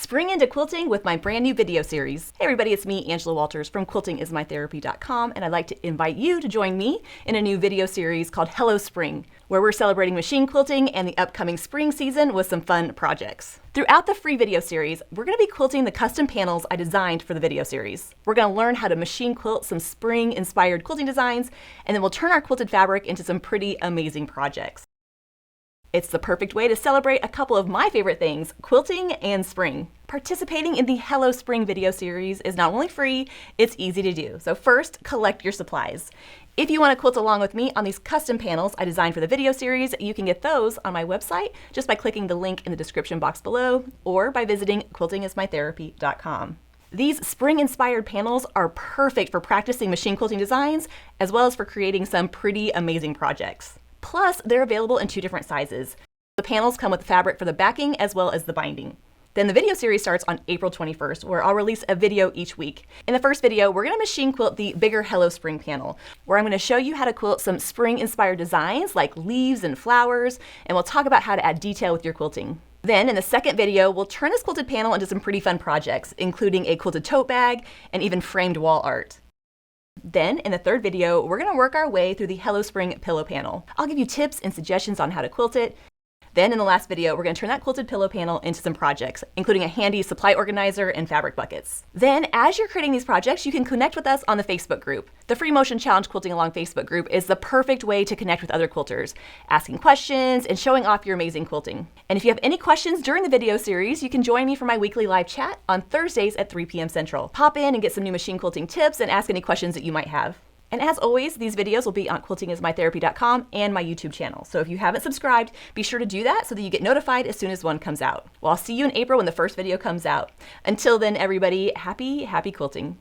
spring into quilting with my brand new video series. Hey everybody, it's me, Angela Walters from quiltingismytherapy.com, and I'd like to invite you to join me in a new video series called Hello Spring, where we're celebrating machine quilting and the upcoming spring season with some fun projects. Throughout the free video series, we're going to be quilting the custom panels I designed for the video series. We're going to learn how to machine quilt some spring-inspired quilting designs, and then we'll turn our quilted fabric into some pretty amazing projects. It's the perfect way to celebrate a couple of my favorite things, quilting and spring. Participating in the Hello Spring video series is not only free, it's easy to do. So first, collect your supplies. If you want to quilt along with me on these custom panels I designed for the video series, you can get those on my website just by clicking the link in the description box below or by visiting quiltingismytherapy.com. These spring-inspired panels are perfect for practicing machine quilting designs as well as for creating some pretty amazing projects. Plus, they're available in 2 different sizes. The panels come with fabric for the backing as well as the binding. Then the video series starts on April 21st, where I'll release a video each week. In the first video, we're going to machine quilt the bigger Hello Spring panel, where I'm going to show you how to quilt some spring-inspired designs like leaves and flowers, and we'll talk about how to add detail with your quilting. Then in the second video, we'll turn this quilted panel into some pretty fun projects, including a quilted tote bag and even framed wall art. Then, in the third video, we're going to work our way through the Hello Spring pillow panel. I'll give you tips and suggestions on how to quilt it. Then, in the last video, we're going to turn that quilted pillow panel into some projects, including a handy supply organizer and fabric buckets. Then, as you're creating these projects, you can connect with us on the Facebook group. The Free Motion Challenge Quilting Along Facebook group is the perfect way to connect with other quilters, asking questions and showing off your amazing quilting. And if you have any questions during the video series, you can join me for my weekly live chat on Thursdays at 3 p.m. Central. Pop in and get some new machine quilting tips and ask any questions that you might have. And as always, these videos will be on quiltingismytherapy.com and my YouTube channel. So if you haven't subscribed, be sure to do that so that you get notified as soon as one comes out. Well, I'll see you in April when the first video comes out. Until then, everybody, happy quilting.